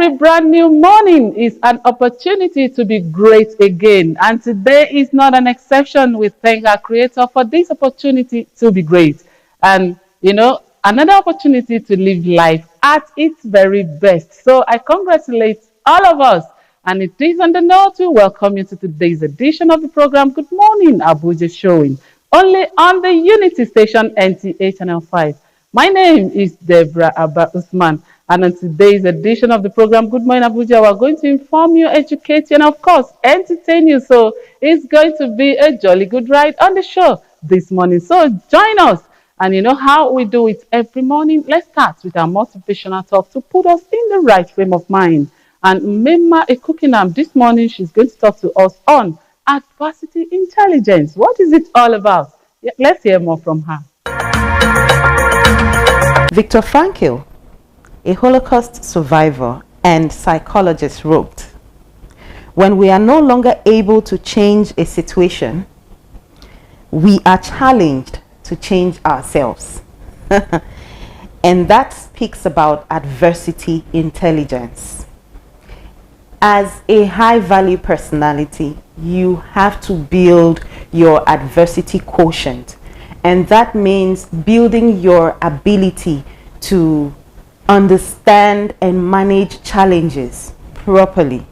Every brand new morning is an opportunity to be great again. And today is not an exception. We thank our Creator for this opportunity to be great. And, another opportunity to live life at its very best. So I congratulate all of us. And it is on the note to welcome you to today's edition of the program, Good Morning, Abuja Showing, only on the Unity Station, NTA Channel 5. My name is Deborah Abba Usman, and on today's edition of the program, Good Morning Abuja, we're going to inform you, educate you, and of course, entertain you. So it's going to be a jolly good ride on the show this morning. So join us. And you know how we do it every morning. Let's start with our motivational talk to put us in the right frame of mind. And Mema Ekukinam, this morning, she's going to talk to us on adversity intelligence. What is it all about? Let's hear more from her. Viktor Frankl, a Holocaust survivor and psychologist, wrote, "When we are no longer able to change a situation, we are challenged to change ourselves." And that speaks about adversity intelligence. As a high-value personality, you have to build your adversity quotient. And that means building your ability to understand and manage challenges properly.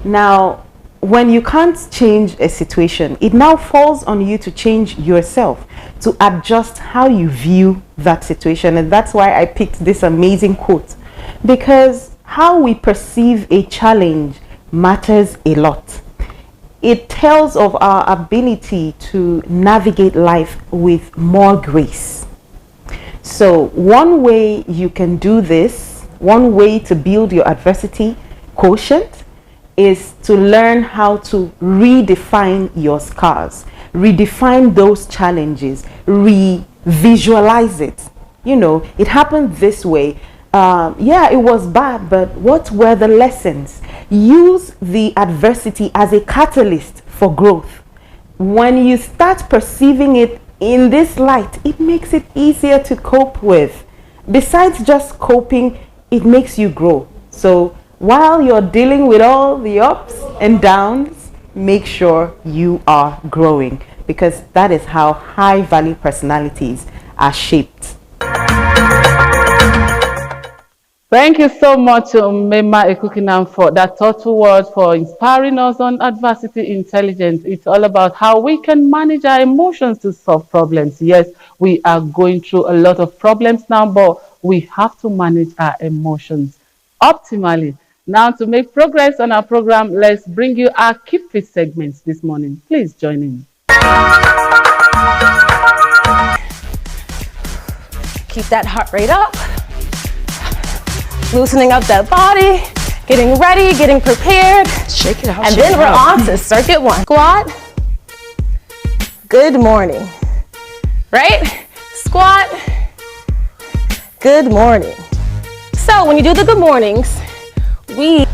Now, when you can't change a situation, it now falls on you to change yourself, to adjust how you view that situation. And that's why I picked this amazing quote, because how we perceive a challenge matters a lot. It tells of our ability to navigate life with more grace. So one way you can do this, one way to build your adversity quotient, is to learn how to redefine your scars, redefine those challenges, visualize it. It happened this way. Yeah, it was bad, but what were the lessons? Use the adversity as a catalyst for growth. When you start perceiving it in this light, it makes it easier to cope with. Besides just coping, it makes you grow. So while you're dealing with all the ups and downs, make sure you are growing, because that is how high-value personalities are shaped. Thank you so much, Mema Ekukinam, for that thoughtful word, for inspiring us on adversity intelligence. It's all about how we can manage our emotions to solve problems. Yes, we are going through a lot of problems now, but we have to manage our emotions optimally. Now, to make progress on our program, let's bring you our Keep Fit segments this morning. Please join in. Keep that heart rate up. Loosening up that body, getting ready, getting prepared. Shake it out. And then we're on to circuit one. Squat. Good morning. Right? Squat. Good morning. So when you do the good mornings, good.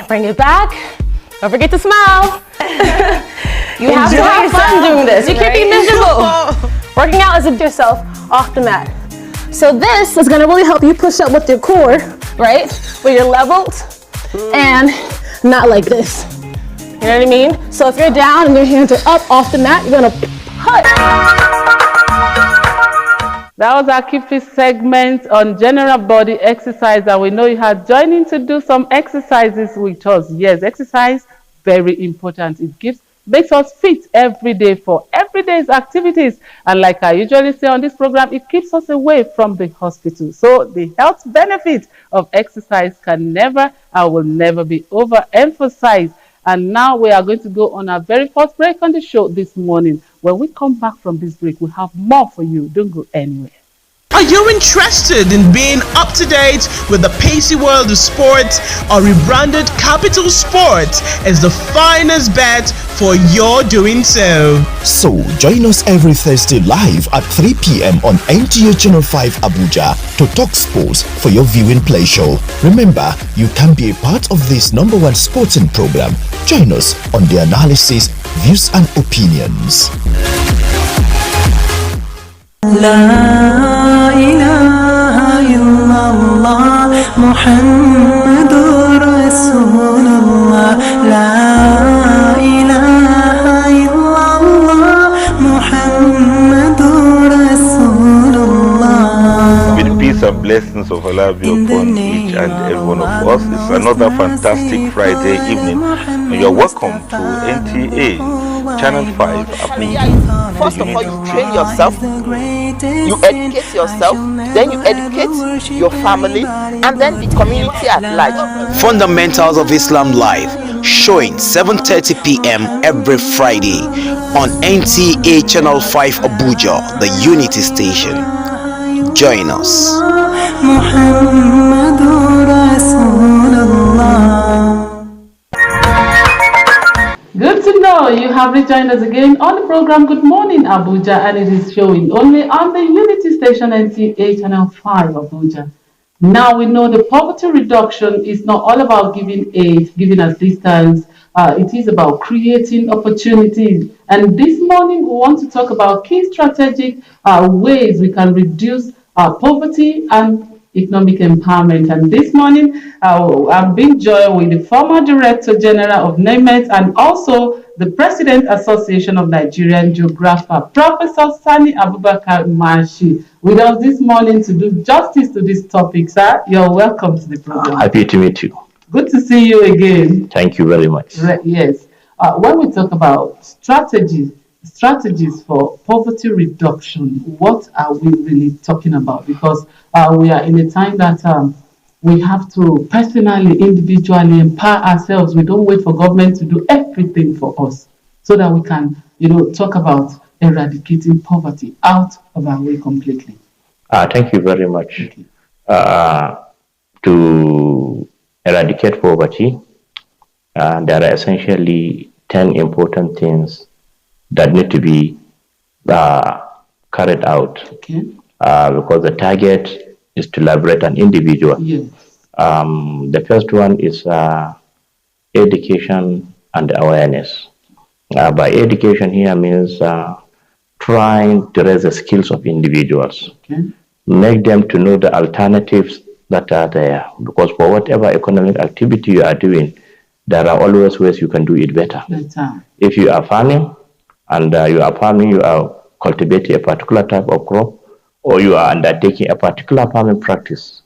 Bring it back. Don't forget to smile. You have to have fun doing this. You can't be miserable. Working out is to get yourself off the mat. So this is gonna really help you push up with your core, right? Where you're leveled and not like this. You know what I mean? So if you're down and your hands are up off the mat, you're gonna push. That was our Keep Fit segment on general body exercise, and we know you had joined in to do some exercises with us. Yes, exercise, very important. It makes us fit every day for everyday's activities. And like I usually say on this program, it keeps us away from the hospital. So the health benefit of exercise can never and will never be overemphasized. And now we are going to go on our very first break on the show this morning. When we come back from this break, we have more for you. Don't go anywhere. Are you interested in being up to date with the pacey world of sports? Our rebranded Capital Sports is the finest bet for your doing so. So join us every Thursday live at 3 p.m. on NTA Channel 5 Abuja to talk sports for your viewing pleasure. Remember, you can be a part of this #1 sporting program. Join us on the analysis, views and opinions. La ilaha illallah. محمد رسول الله لا إله إلا الله محمد رسول الله. With the peace and blessings of Allah be upon each and every one of us. It's another fantastic Friday evening, and you're welcome to NTA Channel 5 Abuja. First of all, you train yourself, you educate yourself, then you educate your family, and then the community at large. Fundamentals of Islam Live, showing 7:30 p.m. every Friday on NTA Channel 5 Abuja, the Unity Station. Join us. Good to know you have rejoined us again on the program Good Morning Abuja, and it is showing only on the Unity Station NTA Channel 5 Abuja. Now we know the poverty reduction is not all about giving aid, giving assistance. It is about creating opportunities. And this morning we want to talk about key strategic ways we can reduce poverty and economic empowerment. And this morning I'm being joined with the former Director General of NEMET and also the President Association of Nigerian Geographer, Professor Sani Abubakar Mashi, with us this morning to do justice to this topic. Sir, you're welcome to the program. Happy to meet you. Good to see you again. Thank you very much. Yes. When we talk about strategies for poverty reduction, what are we really talking about? Because we are in a time that we have to personally, individually empower ourselves. We don't wait for government to do everything for us so that we can, talk about eradicating poverty out of our way completely. Thank you very much. To eradicate poverty, there are essentially 10 important things that need to be carried out. Okay. Because the target is to liberate an individual. Yes. The first one is education and awareness. By education here means trying to raise the skills of individuals. Okay. Make them to know the alternatives that are there. Because for whatever economic activity you are doing, there are always ways you can do it better. If you are farming, and you are cultivating a particular type of crop, or you are undertaking a particular farming practice,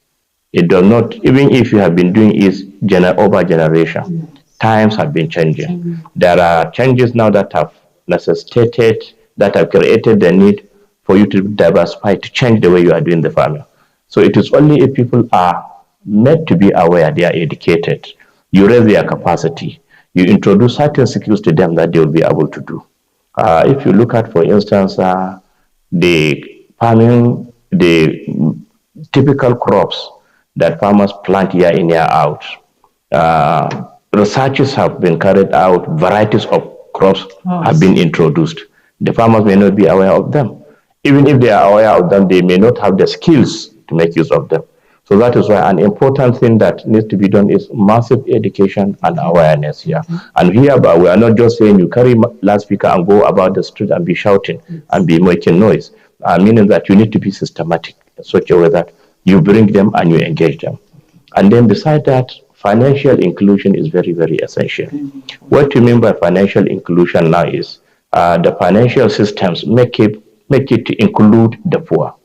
it does not, even if you have been doing it over generation, times have been changing. There are changes now that have necessitated, that have created the need for you to diversify, to change the way you are doing the farming. So it is only if people are made to be aware, they are educated, you raise their capacity, you introduce certain skills to them that they will be able to do. If you look at, for instance, the farming, the typical crops that farmers plant year in, year out, researches have been carried out, varieties of crops have been introduced. The farmers may not be aware of them. Even if they are aware of them, they may not have the skills to make use of them. So that is why an important thing that needs to be done is massive education and awareness here. And here, but we are not just saying you carry loudspeaker and go about the street and be shouting and be making noise. Meaning that you need to be systematic in such a way that you bring them and you engage them. And then beside that, financial inclusion is very, very essential. What you mean by financial inclusion now is the financial systems make it to include the poor.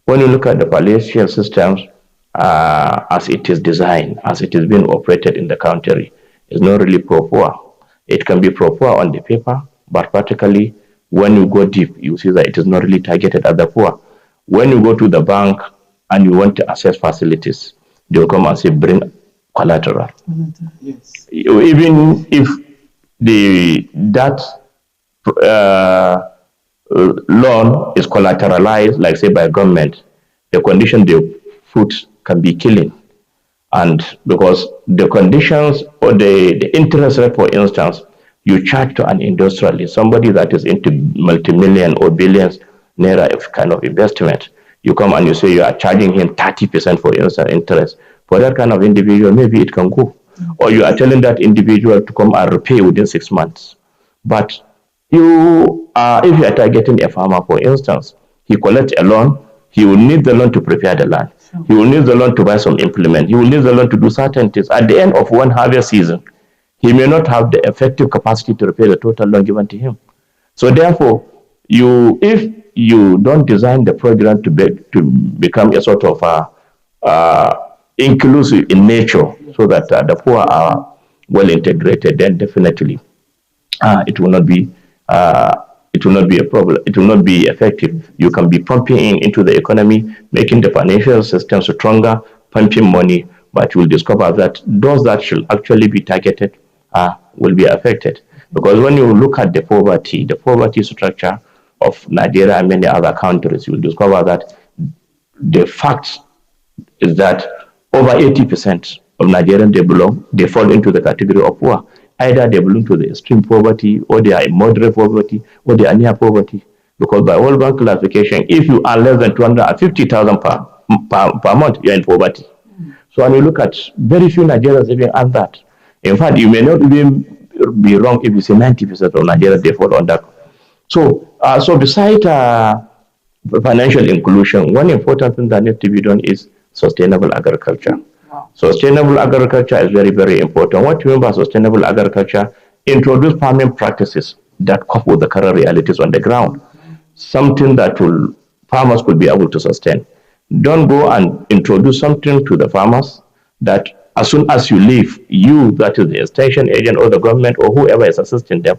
When you look at the financial systems, as it is designed, as it is being operated in the country, is not really pro-poor. It can be pro-poor on the paper, but practically when you go deep, you see that it is not really targeted at the poor. When you go to the bank and you want to access facilities, they'll come and say, bring collateral. Yes. Even if that loan is collateralized, like say by government, the condition they put can be killing. And because the conditions or the interest rate, for instance, you charge to an industrialist, somebody that is into multi-million or billions naira of kind of investment, you come and you say you are charging him 30% for instance interest. For that kind of individual, maybe it can go. Or you are telling that individual to come and repay within 6 months. But if you are targeting a farmer, for instance, he collects a loan, he will need the loan to prepare the land. He will need the loan to buy some implement. He will need the loan to do certain things. At the end of one harvest season, he may not have the effective capacity to repay the total loan given to him. So therefore, if you don't design the program to become a sort of inclusive in nature, so that the poor are well integrated, then definitely it will not be a problem. It will not be effective. You can be pumping into the economy, making the financial system stronger, pumping money, but you will discover that those that should actually be targeted will be affected. Because when you look at the poverty structure of Nigeria and many other countries, you will discover that the fact is that over 80% of Nigerians, they fall into the category of poor. Either they belong to the extreme poverty, or they are in moderate poverty, or they are near poverty. Because by World Bank classification, if you are less than 250,000 per month, you are in poverty. So when you look at very few Nigerians even earn that. In fact, you may not even be wrong if you say 90% of Nigerians, they fall on that. So besides financial inclusion, one important thing that needs to be done is sustainable agriculture. Sustainable agriculture is very, very important. What you mean by sustainable agriculture? Introduce farming practices that cope with the current realities on the ground. Something that farmers could be able to sustain. Don't go and introduce something to the farmers that as soon as you leave, you, that is the extension agent or the government or whoever is assisting them,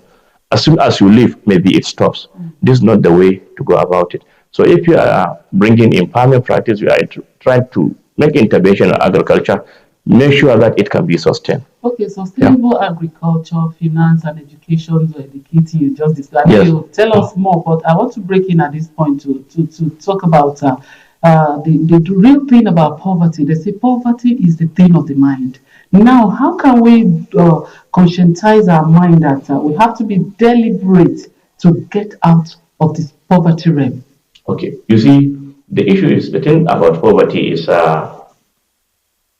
as soon as you leave, maybe it stops. This is not the way to go about it. So if you are bringing in farming practice, you are trying to make intervention in agriculture, make sure that it can be sustained. Okay, sustainable agriculture, finance, and education to educate you just described. Yes. You tell us more, but I want to break in at this point to talk about the real thing about poverty. They say poverty is the thing of the mind. Now, how can we conscientize our mind that we have to be deliberate to get out of this poverty realm? Okay, you see, the thing about poverty is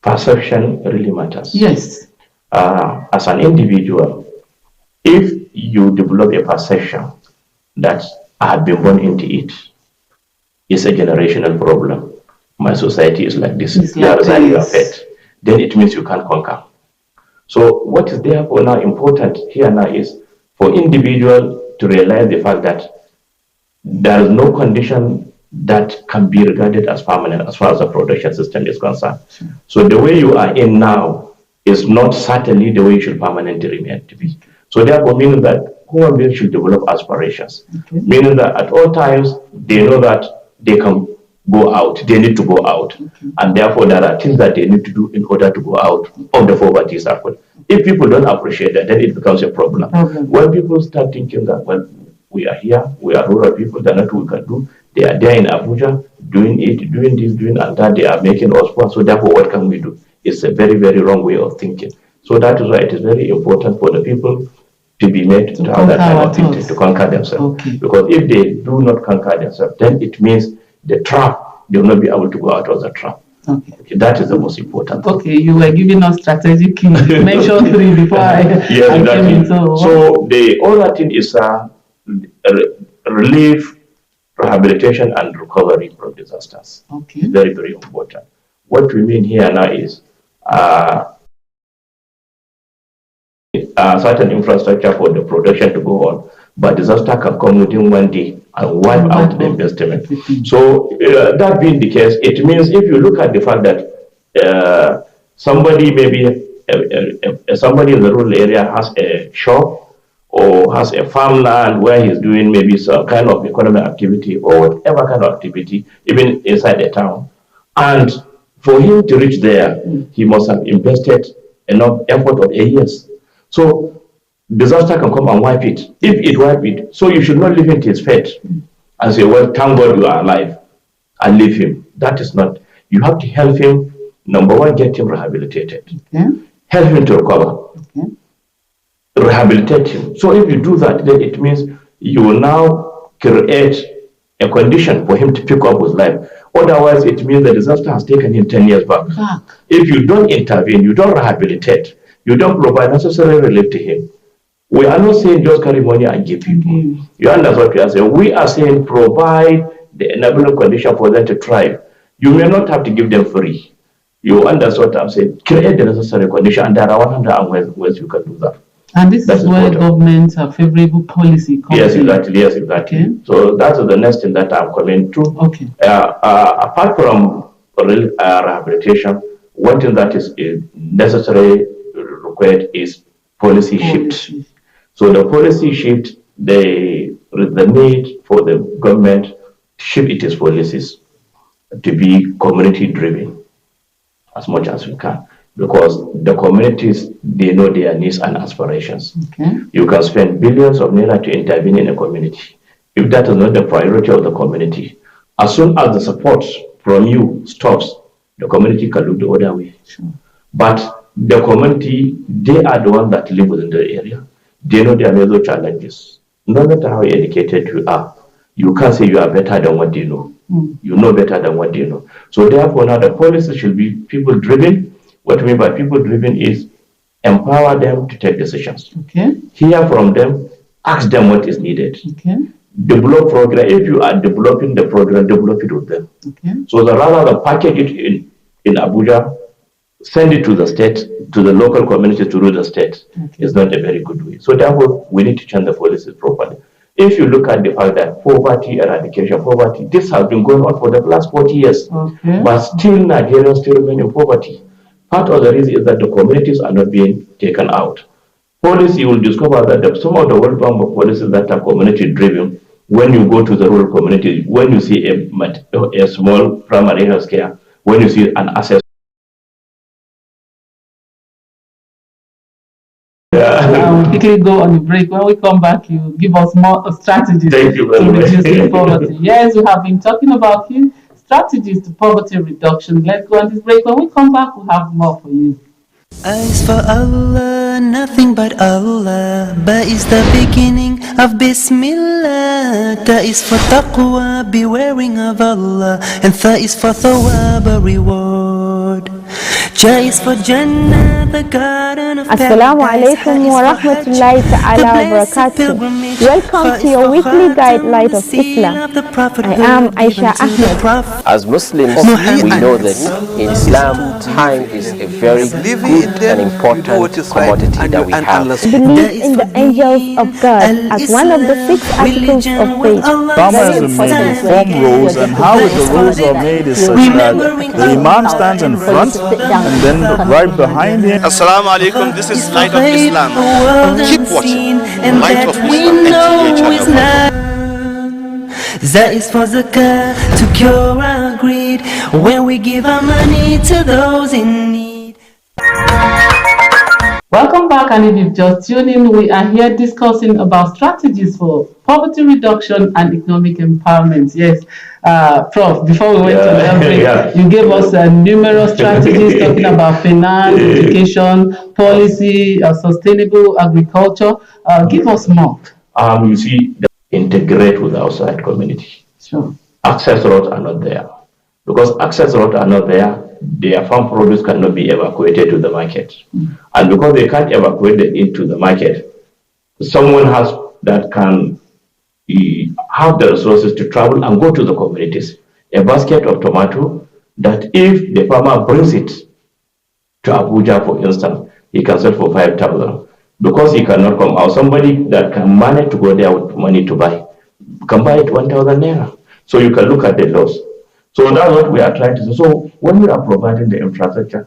perception really matters. Yes. As an individual, if you develop a perception that I have been born into it, it's a generational problem. My society is like this. You are resigning your fate. Then it means you can't conquer. So what is therefore now important here now is for individual to realize the fact that there is no condition that can be regarded as permanent as far as the production system is concerned. Sure. So the way you are in now is not certainly the way you should permanently remain to be. So therefore meaning that human beings should develop aspirations. Okay. Meaning that at all times they know that they can go out, they need to go out. Okay. And therefore there are things that they need to do in order to go out of the poverty circle. If people don't appreciate that, then it becomes a problem. When people start thinking that, well, we are here, we are rural people, there's nothing we can do. They are there in Abuja, doing it, doing this, doing and that, they are making us poor. So therefore, what can we do? It's a very, very wrong way of thinking. So that is why it is very important for the people to be made to have that kind of thinking, to conquer themselves. Okay. Because if they do not conquer themselves, then it means the trap, they will not be able to go out of the trap. Okay. Okay, that is the most important thing. Okay, you were giving us strategic keys. You mentioned 3 before I came in. So the other thing is relief, rehabilitation, and recovery from disasters. Okay. Very, very important. What we mean here now is certain infrastructure for the production to go on, but disaster can come within 1 day and wipe out the investment. So that being the case, it means if you look at the fact that somebody maybe somebody in the rural area has a shop or has a farmland where he's doing maybe some kind of economic activity or whatever kind of activity, even inside the town. And for him to reach there, he must have invested enough effort of 8 years. So disaster can come and wipe it. If it wipe it, so you should not leave him to his fate and say, well, thank God you are alive, and leave him. That is not. You have to help him, number one, get him rehabilitated. Okay. Help him to recover. Okay. Rehabilitate him. So if you do that, then it means you will now create a condition for him to pick up with life. Otherwise, it means the disaster has taken him 10 years back. If you don't intervene, you don't rehabilitate, you don't provide necessary relief to him. We are not saying just carry money and give people. You understand what we are saying? We are saying provide the enabling condition for them to thrive. You may not have to give them free. You understand what I'm saying? Create the necessary condition, and there are 100 ways you can do that. And this is where government favorable policy comes Yes, in. exactly. Yes, exactly. Okay. So that's the next thing that I'm coming to. Okay. Apart from rehabilitation, one thing that is necessary required is policy shift. So the policy shift, the need for the government to shift its policies to be community driven as much as we can, because the communities, they know their needs and aspirations. Okay. You can spend billions of naira to intervene in a community. If that is not the priority of the community, as soon as the support from you stops, the community can look the other way. Sure. But the community, they are the ones that live within the area. They know their major challenges. No matter how educated you are, you can't say you are better than what they know. You know better than what they know. So therefore now the policy should be people driven. What I mean by people driven is empower them to take decisions. Okay. Hear from them, ask them what is needed. Okay. Develop program. If you are developing the program, develop it with them. Okay. So rather than package it in Abuja, send it to the state, to the local community to rule the state, is not a very good way. So therefore, we need to change the policies properly. If you look at the fact that poverty, eradication, poverty, this has been going on for the last 40 years, but still Nigerians still remain in poverty. Part of the reason is that the communities are not being taken out. Policy, you will discover that some of the World Bank policies that are community driven, when you go to the rural community, when you see a small primary health care, when you see an access. We'll quickly go on the break. When we come back, you give us more strategies to reduce poverty. Yes, we have been talking about strategies to poverty reduction. Let's go on this break. When we come back, we'll have more for you. Eyes for Allah, nothing but Allah. Ba is the beginning of Bismillah. Ta is for taqwa, bewaring of Allah. And Tha is for thawab, a reward. Ja is for Jannah, the garden of Assalamu alaikum wa rahmatullahi ta'ala wa barakatuh. Welcome to your weekly guide, Light of Islam. I am Aisha Ahmed. As Muslims, we know that in Islam, time is a very good and important commodity that we have. Believe in the angels of God as one of the 6 articles of faith. Thomas made form rows, and how the rows are made is such that the Imam stands in front and then right behind him. Assalamu alaikum, this is Light of Islam. Keep watching Light of Islam NTA. That is for zakah, to cure our greed, when we give our money to those in need. Welcome back, and if you've just tuned in, we are here discussing about strategies for poverty reduction and economic empowerment. Yes, Prof, before we went to the break, you gave us numerous strategies talking about finance, education, policy, sustainable agriculture. Give us more. You see, they integrate with the outside community. Sure. Access roads are not there. Because access roads are not there, their farm produce cannot be evacuated to the market. And because they can't evacuate it into the market, someone has that can have the resources to travel and go to the communities. A basket of tomato that if the farmer brings it to Abuja, for instance, he can sell for 5,000. Because he cannot come out, somebody that can manage to go there with money to buy, can buy it 1,000 naira. So you can look at the loss. So that's what we are trying to do. So when we are providing the infrastructure,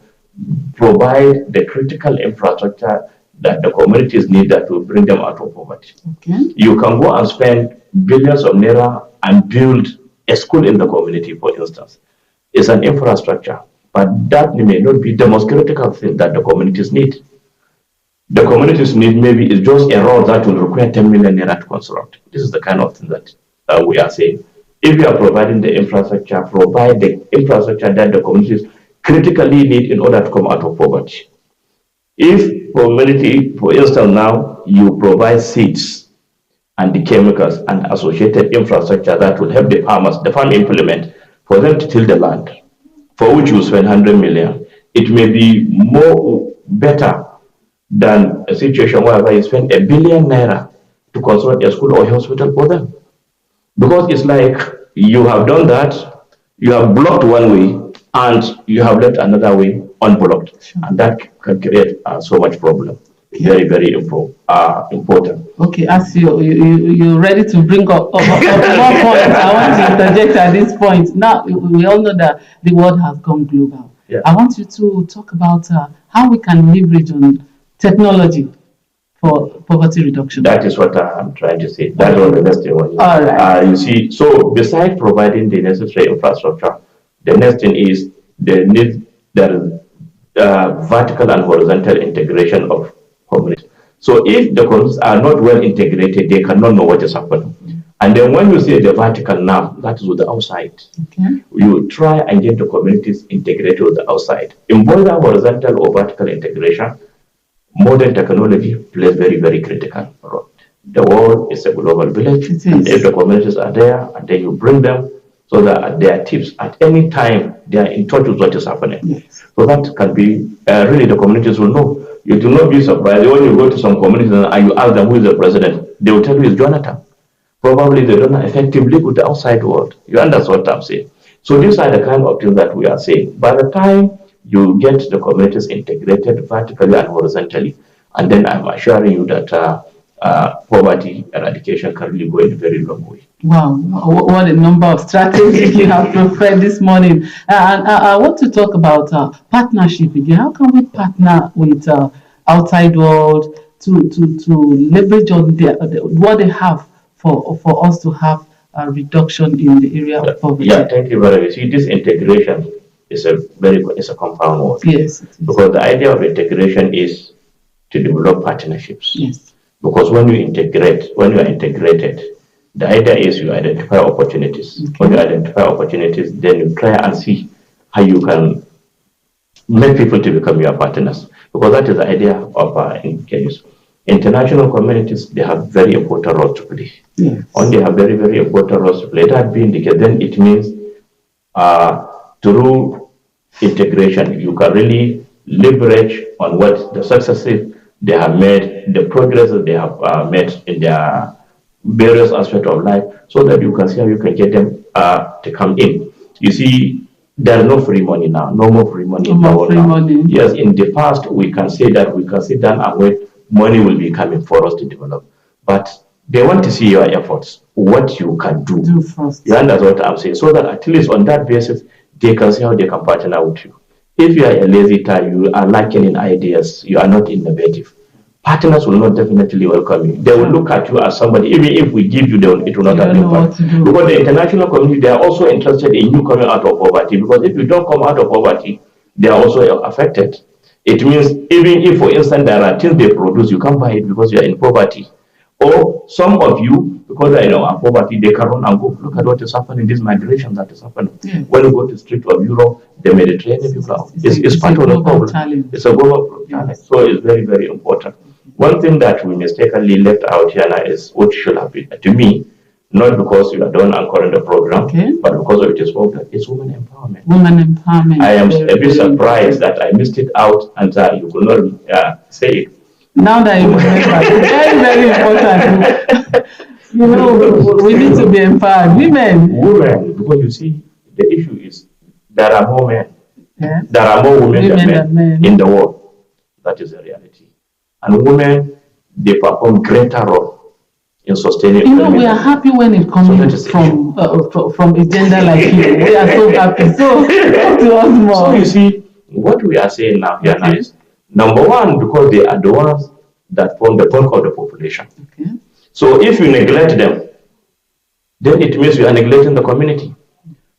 provide the critical infrastructure that the communities need that will bring them out of poverty. Okay. You can go and spend billions of naira and build a school in the community, for instance. It's an infrastructure, but that may not be the most critical thing that the communities need. The communities need maybe is just a road that will require 10 million naira to construct. This is the kind of thing that we are saying. If you are providing the infrastructure, provide the infrastructure that the communities critically need in order to come out of poverty. If community, for instance, now you provide seeds and the chemicals and associated infrastructure that will help the farmers, the farm implement, for them to till the land, for which you spend 100 million, it may be more better than a situation whereby you spend 1 billion naira to construct a school or a hospital for them. Because it's like you have done that, You have blocked one way and you have left another way unblocked. Sure. And that can create so much problem. Very, very important. Okay, as you're ready to bring up more points, I want to interject at this point. Now, we all know that the world has gone global. Yeah. I want you to talk about how we can leverage on technology for poverty reduction. That is what I'm trying to say. That's what the next thing was. All right. You see, so besides providing the necessary infrastructure, the next thing is the need vertical and horizontal integration of communities. So if the communities are not well integrated, they cannot know what is happening. And then when you say the vertical now, that is with the outside. Okay. You try and get the communities integrated with the outside. In both the horizontal or vertical integration, modern technology plays very, very critical role. The world is a global village, and if the communities are there, and then you bring them so that at their tips at any time they are in touch with what is happening. Yes. So that can be really the communities will know. You do not be surprised when you go to some communities and you ask them who is the president. They will tell you it's Jonathan. Probably they don't know effectively with the outside world. You understand what I'm saying? So these are the kind of things that we are saying. By the time you get the communities integrated vertically and horizontally, and then I'm assuring you that poverty eradication can really go in a very long way. Wow, what a number of strategies you have prepared this morning. And I want to talk about partnership again. How can we partner with outside world to leverage on what they have for us to have a reduction in the area of poverty? Yeah, thank you very much. See, this integration is a compound word. Yes. Because the idea of integration is to develop partnerships. Yes. Because when you are integrated, the idea is you identify opportunities. Okay. When you identify opportunities, then you try and see how you can make people to become your partners. Because that is the idea of international communities. They have very important role to play. Yes. When they have very, very important roles to play, that being the case, then it means through integration, you can really leverage on what the successes they have made, the progress that they have made in their various aspects of life, so that you can see how you can get them to come in. You see, there is no free money now, no more free money. No more free money. Yes, in the past, we can say that we can sit down and wait, money will be coming for us to develop. But they want to see your efforts, what you can do. First. You understand what I'm saying? So that at least on that basis, they can see how they can partner with you. If you are a lazy type, you are lacking in ideas, you are not innovative, partners will not definitely welcome you. They will look at you as somebody, even if we give you, it will not have impact. Because the international community, they are also interested in you coming out of poverty. Because if you don't come out of poverty, they are also affected. It means even if, for instance, there are things they produce, you can't buy it because you are in poverty. Or some of you, because they are in poverty, they can run and go. Look at what is happening, this migration that is happening. Yeah. When you go to the street of Europe, the Mediterranean people, it's part of the problem. Challenge. It's a global challenge. So it's very, very important. One thing that we mistakenly left out here now is what should have been, to me, not because you are done anchoring the program, but because of it is spoken, it's women empowerment. Women empowerment. I am a bit surprised that I missed it out and you could not say it. Now that you remember, it's very, very important. You know, we need to be empowered. Women, because you see, the issue is there are more men. Yeah. There are more women than men in the world. That is the reality. And women, they perform greater role in sustaining. You know, we are happy when it comes from a gender like you. We are so happy. So, talk to us more. So you see, what we are saying now here now is, number one, because they are the ones that form the bulk of the population. Okay. So if you neglect them, then it means you are neglecting the community.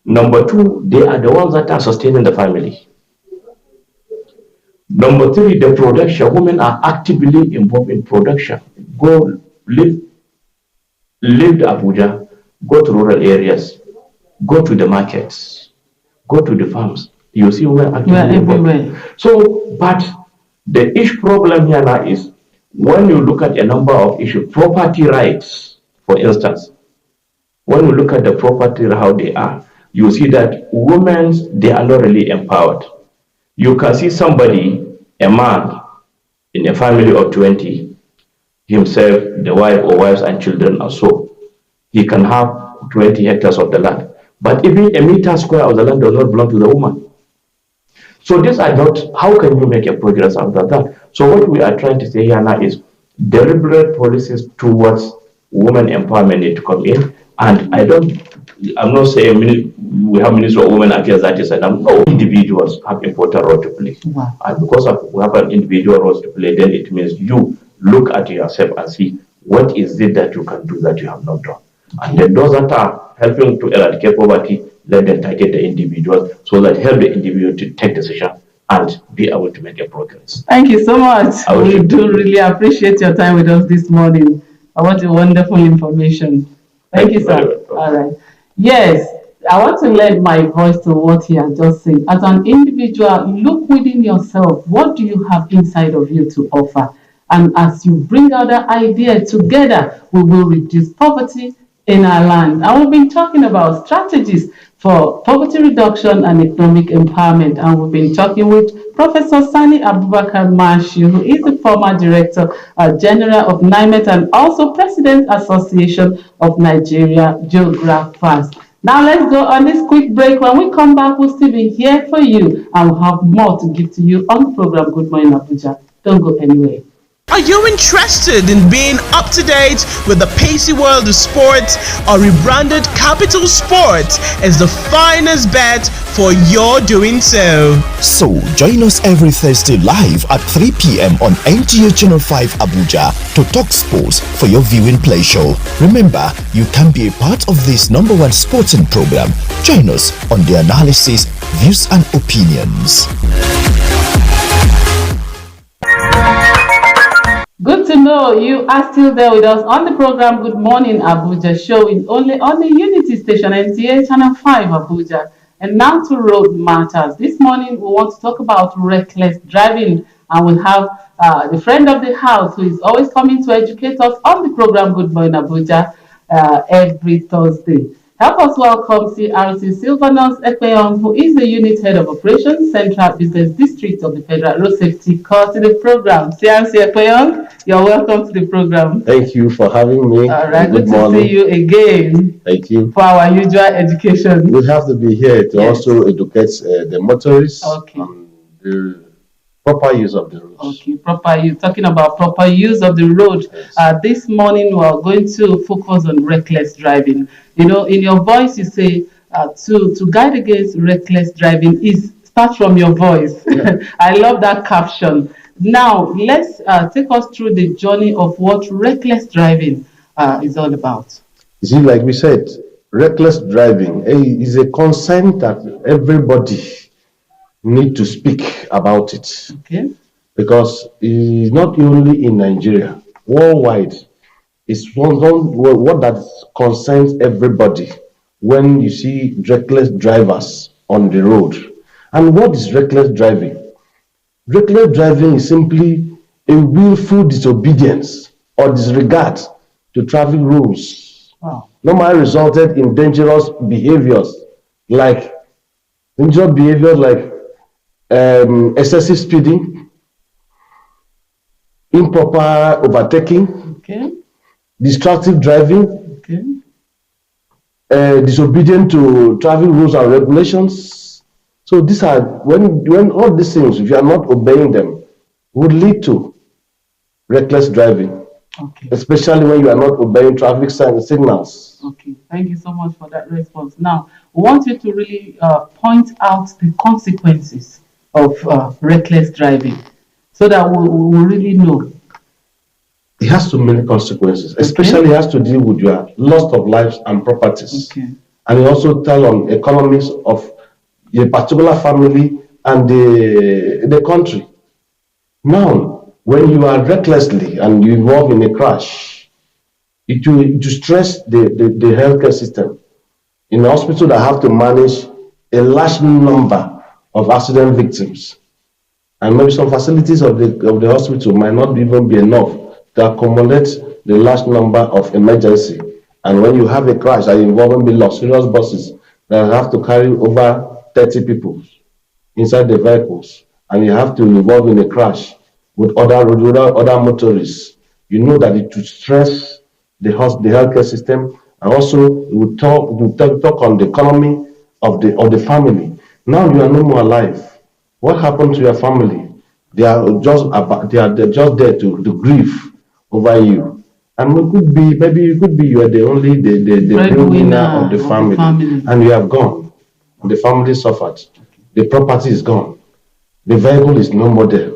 Number two, they are the ones that are sustaining the family. Number three, the production. Women are actively involved in production. Go live to Abuja, go to rural areas, go to the markets, go to the farms. You see women actively involved. So, but the issue problem here now is when you look at a number of issues, property rights, for instance, when we look at the property, how they are, you see that women, they are not really empowered. You can see somebody, a man in a family of 20, himself, the wife or wives and children or so, he can have 20 hectares of the land. But even a meter square of the land does not belong to the woman. So these are not, how can you make a progress after that? So what we are trying to say here now is deliberate policies towards women empowerment need to come in. And I'm not saying we have Minister of Women Affairs, that is enough. No, individuals have important role to play. Wow. And because we have an individual role to play, then it means you look at yourself and see what is it that you can do that you have not done. And then those that are helping to eradicate poverty, let them target the individual so that help the individual to take decision and be able to make a progress. Thank you so much. We do really appreciate your time with us this morning. What a wonderful information. Thank you, sir. All right. Yes, I want to lend my voice to what he has just said. As an individual, look within yourself. What do you have inside of you to offer? And as you bring out that idea together, we will reduce poverty in our land. And we've been talking about strategies for poverty reduction and economic empowerment. And we've been talking with Professor Sani Abubakar Mashi, who is the former Director General of NIMET and also President Association of Nigeria Geographers. Now let's go on this quick break. When we come back, we'll still be here for you and we'll have more to give to you on the program Good Morning Abuja. Don't go anywhere. Are you interested in being up to date with the pacey world of sports? Our rebranded Capital Sports is the finest bet for your doing so. So join us every Thursday live at 3 p.m. on NTA Channel 5 Abuja to talk sports for your viewing pleasure. Remember, you can be a part of this #1 sporting program. Join us on the analysis, views and opinions. Good to know you are still there with us on the program Good Morning Abuja, showing only on the Unity Station, NTA Channel 5 Abuja. And now to road matters. This morning we want to talk about reckless driving, and we have the friend of the house who is always coming to educate us on the program Good Morning Abuja every Thursday. Help us welcome CRC Sylvanus Ekpeong, who is the Unit Head of Operations, Central Business District of the Federal Road Safety Corps, to the program. CRC Ekpeong, you're welcome to the program. Thank you for having me. All right, good to see you again. Thank you. For our usual education. We have to be here to also educate the motorists on the proper use of the road. Okay, proper use. Talking about proper use of the road. Yes. This morning we are going to focus on reckless driving. You know, in your voice you say to guide against reckless driving is start from your voice. Yeah. I love that caption. Now let's take us through the journey of what reckless driving is all about. You see, like we said, reckless driving is a concern that everybody need to speak about it. Okay. Because it's not only in Nigeria, worldwide, it's what that concerns everybody when you see reckless drivers on the road. And what is reckless driving? Reckless driving is simply a willful disobedience or disregard to traffic rules. Wow. Normally resulted in dangerous behaviors like excessive speeding, improper overtaking, distracted driving, disobedient to traffic rules and regulations. So these are when all these things, if you are not obeying them, would lead to reckless driving. Okay. Especially when you are not obeying traffic signals. Okay, thank you so much for that response. Now, we want you to really point out the consequences of reckless driving so that we really know. It has too many consequences, especially it has to deal with your loss of lives and properties. Okay. And it also tell on economies of a particular family and the country. Now, when you are recklessly and you involve in a crash, it will stress the healthcare system. In the hospital, they have to manage a large number of accident victims. And maybe some facilities of the hospital might not even be enough to accommodate the large number of emergency. And when you have a crash that involves luxurious buses that have to carry over 30 people inside the vehicles, and you have to involve in a crash with other motorists, you know that it will stress the healthcare system And also, we talk on the economy of the family. Now you are no more alive. What happened to your family? They're just there to grieve over you. And maybe you are the only the breadwinner of the family, and you have gone. The family suffered. The property is gone. The vehicle is no more there.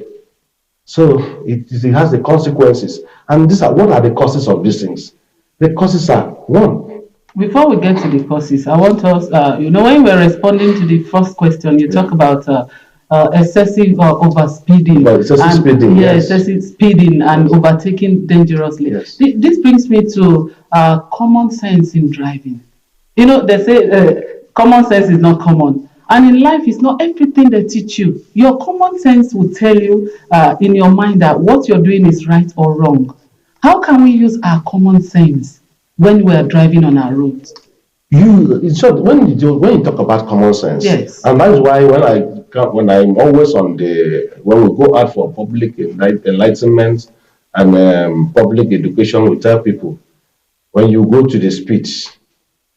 So it has the consequences. And what are the causes of these things? The causes are one. Before we get to the causes, I want us, when we're responding to the first question, you talk about excessive overspeeding. Excessive speeding, yes. Excessive speeding and overtaking dangerously. Yes. This brings me to common sense in driving. They say common sense is not common. And in life, it's not everything they teach you. Your common sense will tell you in your mind that what you're doing is right or wrong. How can we use our common sense when we are driving on our roads? When you talk about common sense, yes, and that's why when I'm always when we go out for public enlightenment and public education, we tell people when you go to the speech,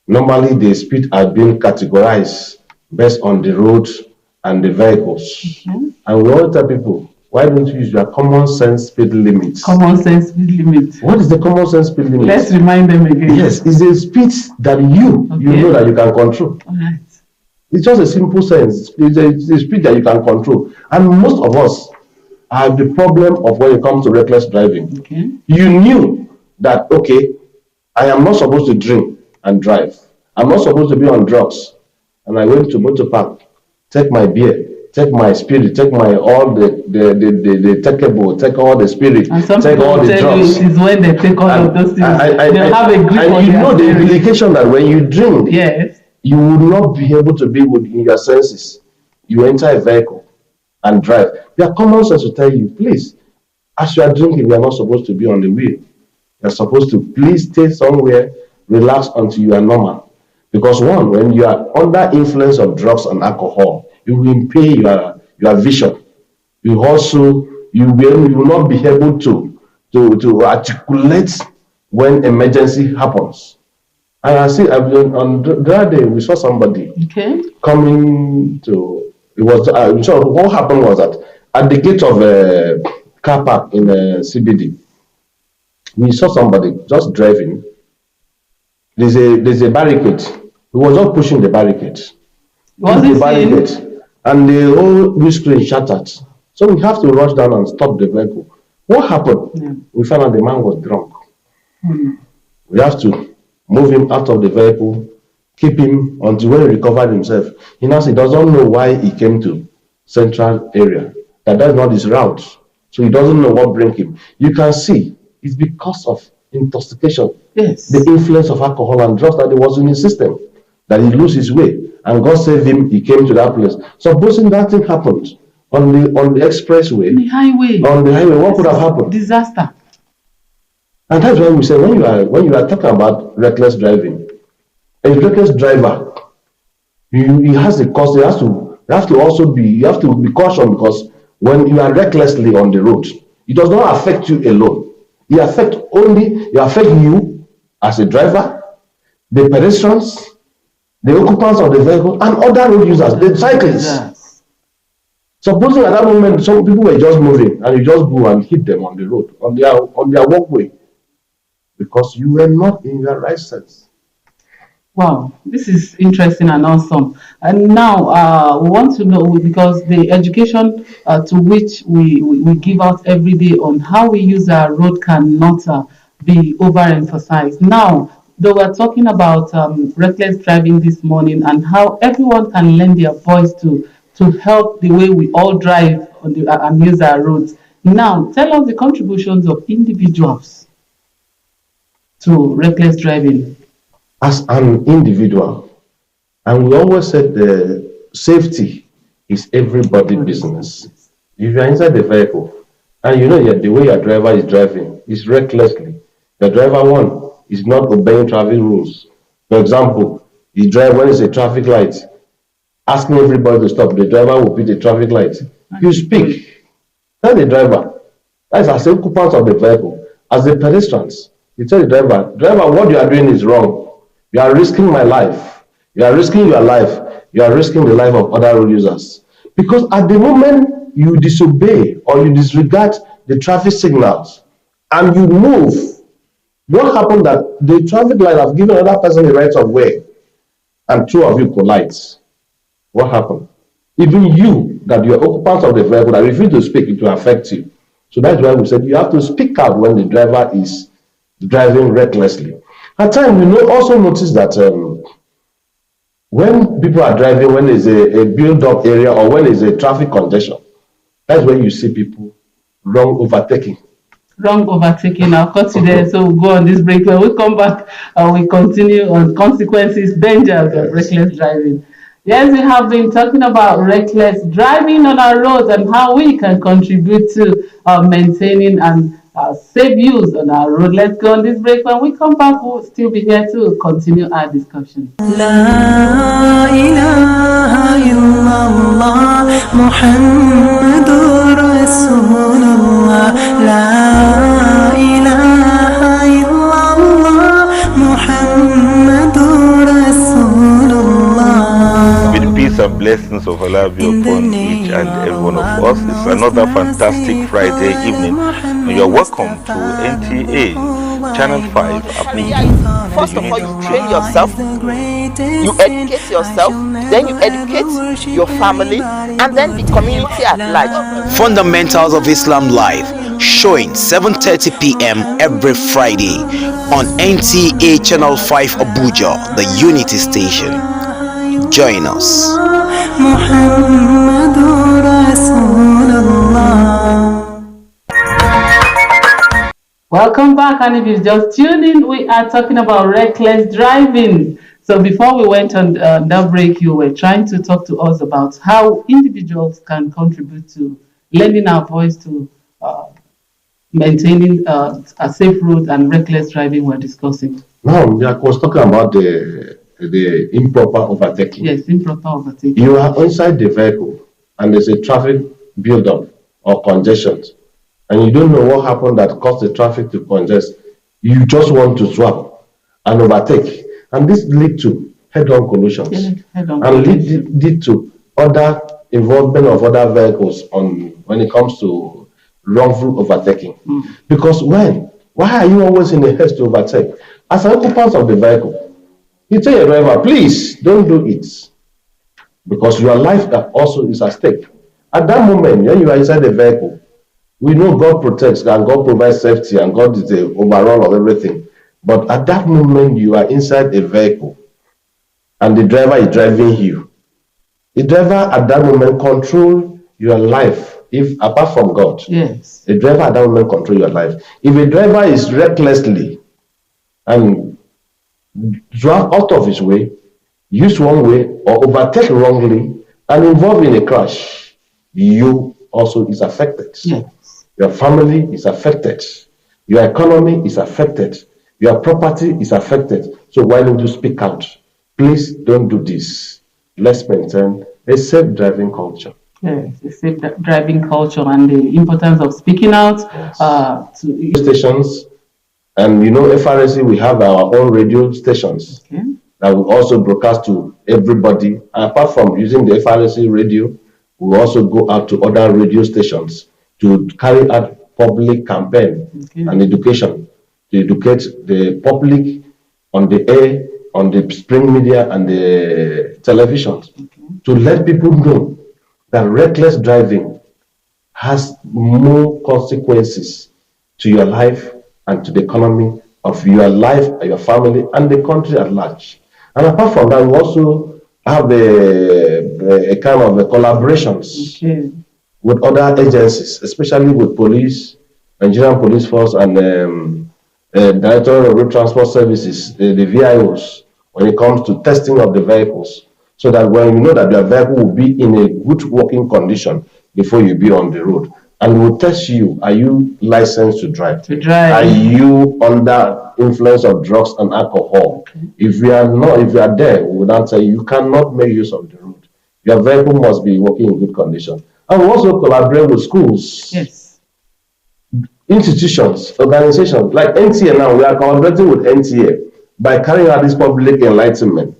normally the speech are being categorized based on the road and the vehicles. And we all tell people, why don't you use your common sense speed limit? Common sense speed limit. What is the common sense speed limit? Let's remind them again. Yes, it's a speed that you know that you can control. All right. It's just a simple sense. It's a speed that you can control. And most of us have the problem of when it comes to reckless driving. Okay. You knew that, I am not supposed to drink and drive. I'm not supposed to be on drugs. And I went to motor park, take my beer, take my spirit, take my all the takeable, take all the spirit, and some take all the drugs. Is when they take all of those things. They'll have a grip on and you know the spirit. implication that when you drink, yes, you will not be able to be within your senses. You enter a vehicle and drive. Your common sense will tell you, please, as you are drinking, you are not supposed to be on the wheel. You are supposed to please stay somewhere, relax until you are normal. Because when you are under influence of drugs and alcohol, you will impair your vision. You will not be able to articulate when emergency happens. And on the other day we saw somebody coming to. It was so what happened was that at the gate of a car park in CBD, we saw somebody just driving. There's a barricade. He was not pushing the barricade. And the whole windscreen shattered. So we have to rush down and stop the vehicle. What happened? We found out the man was drunk. We have to move him out of the vehicle, keep him until when he recovered himself. He doesn't know why he came to central area. That's not his route. So he doesn't know what bring him. You can see it's because of intoxication. Yes. The influence of alcohol and drugs that was in his system. That he lose his way. And God saved him, he came to that place. Supposing that thing happened on the expressway. On the highway, what could have happened? Disaster. And that's why we say when you are talking about reckless driving, a reckless driver, he has the cost. You have to be cautious, because when you are recklessly on the road, it does not affect you alone. It affects you as a driver, the pedestrians, the occupants of the vehicle, and other road users, the cyclists. Yes. Supposing at that moment some people were just moving and you just go and hit them on the road, on their walkway, because you were not in your right sense. Wow, this is interesting and awesome. And now we want to know, because the education to which we give out every day on how we use our road cannot be overemphasized. Now, though we're talking about reckless driving this morning and how everyone can lend their voice to help the way we all drive on and use our roads. Now, tell us the contributions of individuals to reckless driving. As an individual, and we always said the safety is everybody's business. If you're inside the vehicle and you know the way your driver is driving is recklessly, the driver is not obeying traffic rules. For example, he drive when it's a traffic light, asking everybody to stop. The driver will beat the traffic light. You speak. Tell the driver. That's as occupants of the vehicle, as the pedestrians. You tell the driver, what you are doing is wrong. You are risking my life. You are risking your life. You are risking the life of other road users. Because at the moment you disobey or you disregard the traffic signals and you move, what happened that the traffic light have given another person the right of way and two of you collide? What happened? Even you, that you are occupants of the vehicle, that refuse to speak, it will affect you. So that's why we said you have to speak out when the driver is driving recklessly. At times, also notice that when people are driving, when there's a build-up area or when there's a traffic congestion, that's when you see people wrong overtaking. Wrong overtaking. I'll cut you there. So we'll go on this break. When we come back, we continue on consequences, dangers of reckless driving. Yes, we have been talking about reckless driving on our roads and how we can contribute to maintaining and safe use on our road. Let's go on this break. When we come back, we'll still be here to continue our discussion. La ilaha illallah Muhammadur Rasulullah. La ilaha illallah Muhammadur Rasulullah. May the peace and blessings of Allah be upon each and every one of us. It's another fantastic Friday evening, and you're welcome to NTA Channel 5 Abuja. First of all, you train yourself, you educate yourself, then you educate your family, and then the community at large. Fundamentals of Islam Live, showing 7:30 p.m. every Friday on NTA Channel 5 Abuja, the Unity Station. Join us. Welcome back, and if you just tuned in, we are talking about reckless driving. So before we went on that break, you were trying to talk to us about how individuals can contribute to lending our voice to maintaining a safe road and reckless driving we're discussing. Now, I was talking about the improper overtaking. Yes, improper overtaking. You are inside the vehicle and there's a traffic build-up or congestion, and you don't know what happened that caused the traffic to congest. You just want to swap and overtake, and this lead to head-on collisions, lead to other involvement of other vehicles when it comes to wrongful overtaking. Because why are you always in a haste to overtake? As an occupant of the vehicle, you tell your driver, please don't do it, because your life also is at stake. At that moment, when you are inside the vehicle, we know God protects and God provides safety and God is the overall of everything. But at that moment, you are inside a vehicle and the driver is driving you. The driver at that moment control your life. If apart from God, yes, the driver at that moment control your life. If a driver is recklessly and drive out of his way, use one way, or overtake wrongly and involved in a crash, you also is affected. Yes. Your family is affected. Your economy is affected. Your property is affected. So why don't you speak out? Please don't do this. Let's maintain a safe driving culture. Yes, a safe driving culture and the importance of speaking out. Yes. To stations, and FRSC, we have our own radio stations that we also broadcast to everybody. And apart from using the FRSC radio, we also go out to other radio stations to carry out public campaign and education, to educate the public on the air, on the spring media and the television, to let people know that reckless driving has more consequences to your life and to the economy of your life, your family, and the country at large. And apart from that, we also have a kind of collaborations with other agencies, especially with police, Nigerian Police Force, and Directorate of Road Transport Services, the VIOs, when it comes to testing of the vehicles, so that when you know that your vehicle will be in a good working condition before you be on the road. And we'll test you, are you licensed to drive? Are you under influence of drugs and alcohol? If you are not, if you are there, we would answer you cannot make use of the road. Your vehicle must be working in good condition. And we also collaborate with schools, institutions, organizations, like NTA now, we are collaborating with NTA. by carrying out this public enlightenment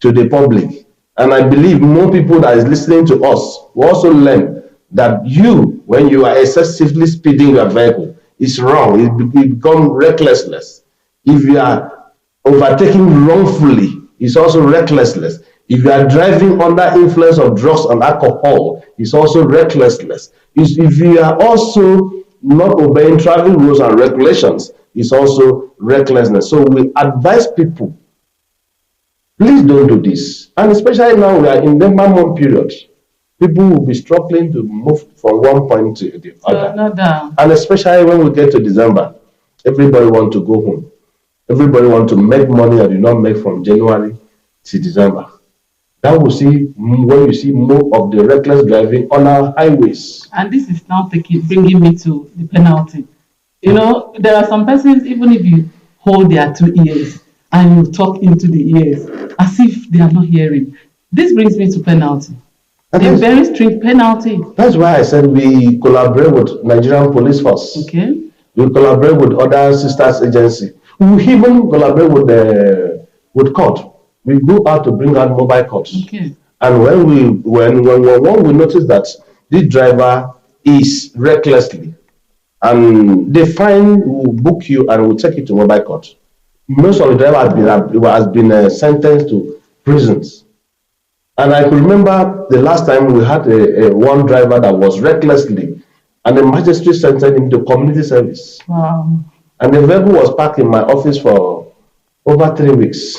to the public. And I believe more people that is listening to us will also learn that you, when you are excessively speeding your vehicle, it's wrong. It become recklessness. If you are overtaking wrongfully, it's also recklessness. If you are driving under influence of drugs and alcohol, it's also recklessness. If you are also not obeying traffic rules and regulations, it's also recklessness. So we advise people, please don't do this. And especially now we are in the month period. People will be struggling to move from one point to the other. And especially when we get to December, everybody wants to go home. Everybody wants to make money that you not make from January to December. That will see when you see more of the reckless driving on our highways. And this is now bringing me to the penalty. You know, there are some persons, even if you hold their 2 ears and you talk into the ears as if they are not hearing, this brings me to penalty. A very strict penalty. That's why I said we collaborate with Nigerian Police Force. Okay. We collaborate with other sisters agencies. We even collaborate with court. We go out to bring out mobile courts. Okay. And when we notice that this driver is recklessly, and they will book you and will take you to mobile court. Most of the driver has been sentenced to prisons. And I could remember the last time we had one driver that was recklessly, and the magistrate sentenced him to community service. Wow. And the vehicle was parked in my office for over 3 weeks.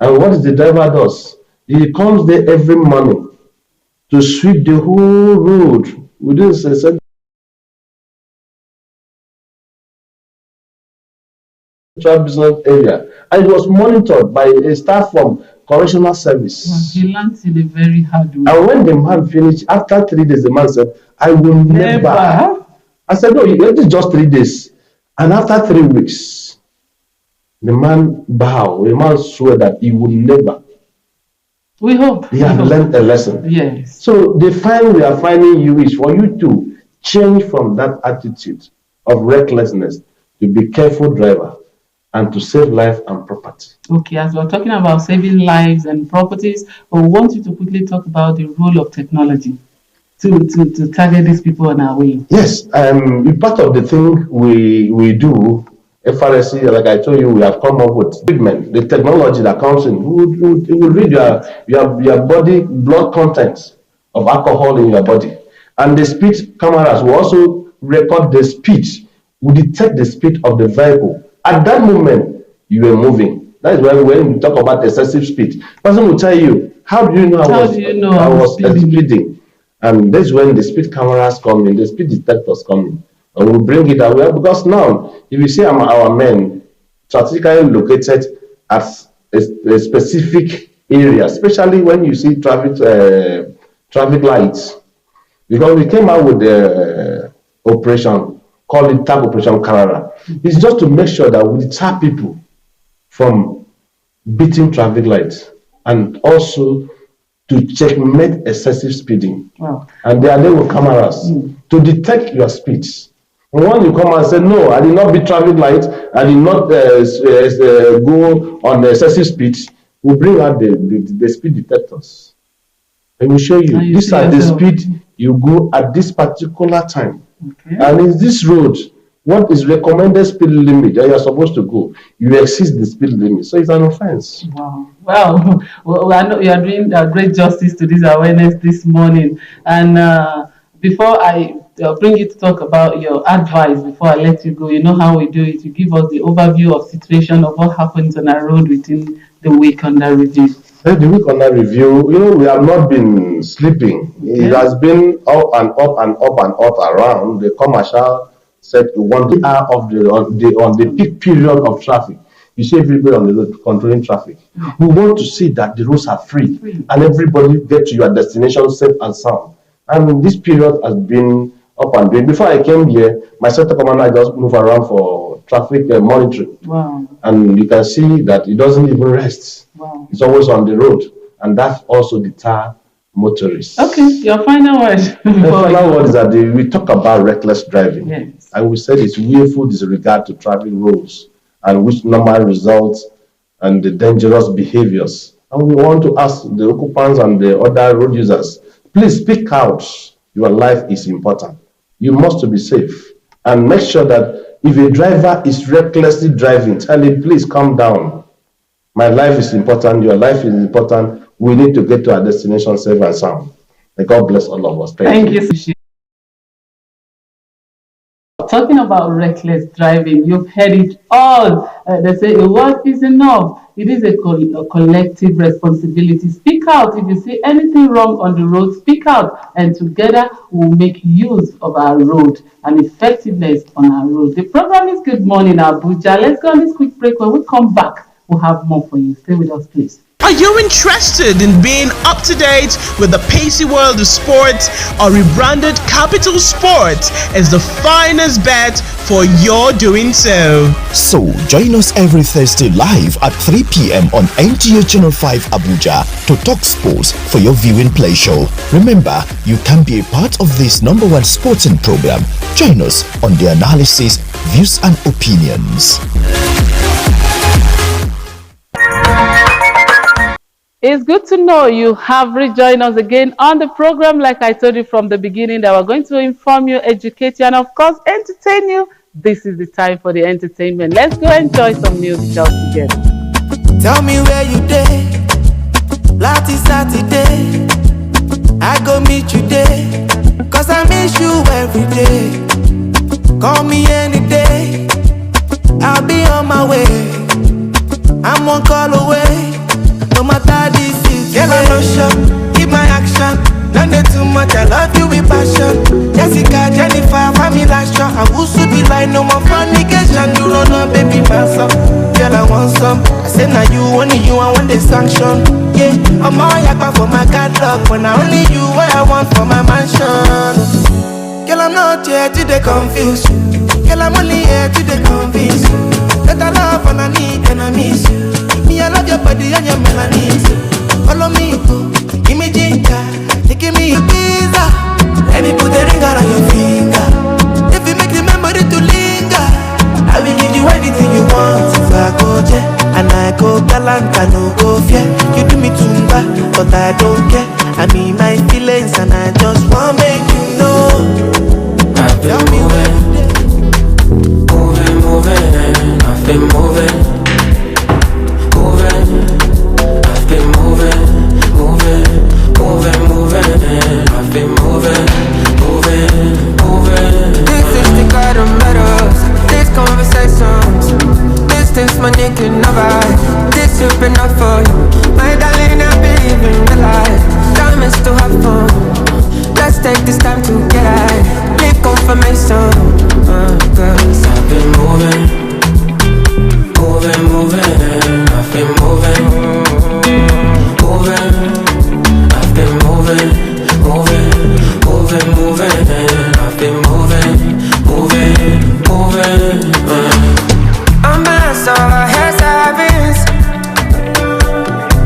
And what the driver does, he comes there every morning to sweep the whole road within central business area. And it was monitored by a staff from correctional service. He learned in a very hard way. And when the man finished, after 3 days, the man said, I will never. I said, no, it is just 3 days. And after 3 weeks, the man bowed. The man swore that he would never. We hope. He has learned a lesson. Yes. So the fine we are finding you is for you to change from that attitude of recklessness to be careful driver and to save life and property. Okay, as we're talking about saving lives and properties, we want you to quickly talk about the role of technology to target these people on our way. Yes, part of the thing we do, FRSC, like I told you, we have come up with treatment, the technology that comes in. We will read your body blood contents of alcohol in your body. And the speed cameras will also record the speed, will detect the speed of the vehicle. At that moment, you were moving. That is why when we talk about excessive speed, person will tell you, how do you know I was speeding? And that's when the speed cameras come in, the speed detectors come in. And we bring it away because now, if you see our men strategically located at a specific area, especially when you see traffic lights, because we came out with the operation, call it tag operation Carrara. It's just to make sure that we deter people from beating traffic lights and also to checkmate excessive speeding. Wow. And they are there with cameras to detect your speeds. And when you come and say, no, I did not beat traffic lights, I did not go on the excessive speeds, we bring out the speed detectors. And we show you, these are the speed you go at this particular time. Okay. And in this road, what is recommended speed limit that you're supposed to go, you exceed the speed limit. So it's an offense. Wow. Well, I know you are doing great justice to this awareness this morning. And before I bring you to talk about your advice, before I let you go, you know how we do it. You give us the overview of situation of what happens on our road within the week under review. The week under review, we have not been sleeping. Okay. It has been up and up and up and up around the commercial set 1 hour of on the peak period of traffic. You see everybody on the road controlling traffic. We want to see that the roads are free and everybody get to your destination safe and sound. And this period has been up and down. Before I came here, my sector commander just moved around for traffic monitoring. Wow. And you can see that it doesn't even rest. Wow. It's always on the road. And that also deter motorists. Okay, your final word. The final word is that we talk about reckless driving. Yes. And we said it's willful disregard to traffic rules, and which normally results and the dangerous behaviors. And we want to ask the occupants and the other road users, please speak out. Your life is important. You must be safe. And make sure that if a driver is recklessly driving, tell him, please calm down. My life is important. Your life is important. We need to get to our destination safe and sound. May God bless all of us. Thank you. Talking about reckless driving, you've heard it all. They say a word is enough. It is a collective responsibility. Speak out if you see anything wrong on the road. Speak out, and together we'll make use of our road and effectiveness on our road. The program is Good Morning Abuja. Let's go on this quick break. When we come back, we'll have more for you. Stay with us, please. Are you interested in being up to date with the pacey world of sports? Our rebranded Capital Sports is the finest bet for your doing so. So, join us every Thursday live at 3 p.m. on NTA Channel 5 Abuja to talk sports for your viewing pleasure. Remember, you can be a part of this #1 sporting program. Join us on the analysis, views and opinions. It's good to know you have rejoined us again on the program. Like I told you from the beginning, that we're going to inform you, educate you, and of course, entertain you. This is the time for the entertainment. Let's go enjoy some music all together. Tell me where you day. Last Saturday, I go meet you there. Cause I miss you every day. Call me any day, I'll be on my way. I'm one call away. No matter the situation, girl, I'm not sure. Keep my action. Don't do too much, I love you with passion. Jessica, Jennifer, family shot. I will soon be like no more fornication. You don't know, baby, my son. Girl, I want some. I said, now you, only you, I want the sanction. Yeah, I'm all yakba for my catalog. When I only you, what I want for my mansion. Girl, I'm not here to the confuse you. Girl, I'm only here to the convince you. That I love and I need and I miss you. Me, I love your body and your melanin. Follow me, go. Give me ginger. Give me a pizza. Let me put the ring on your finger. If you make the memory to linger, I will give you anything you want. If I go there and I go galant, I no go fear. You do me tumba, but I don't care. I mean my feelings and I just want to make you know. I've been moving, I've been moving. I've been moving. This is the God of metals. These conversations, distance my naked never. This has been enough for you. My darling, I believe in the life. Time is to have fun. Let's take this time to get high. Need confirmation. Cause I've been moving. I've been moving. I've been moving. I've been moving. I'm blessed, all I had savings.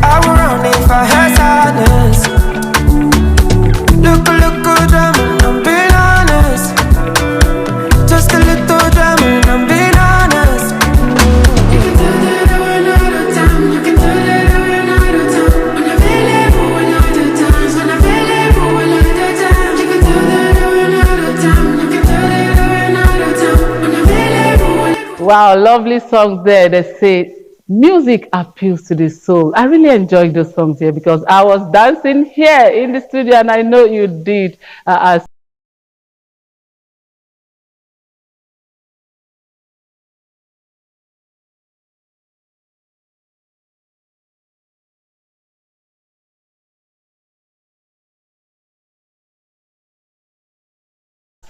I would run if I had sadness. Look, drama, I'm being honest. Just a little drama, I'm being honest. You can tell that I run out of time. You can tell that I run out of time. Unavailable a lot of times. Unavailable a lot of times. You can tell that I run out of time. You can tell that I run out of time. Unavailable. Wow, lovely songs there. They say music appeals to the soul. I really enjoyed those songs here because I was dancing here in the studio, and I know you did as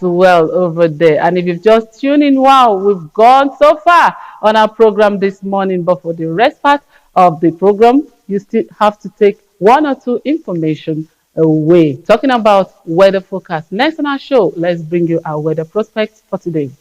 well over there. And if you've just tuned in, wow, we've gone so far on our program this morning, but for the rest part of the program, you still have to take one or two information away. Talking about weather forecast. Next on our show, let's bring you our weather prospects for today.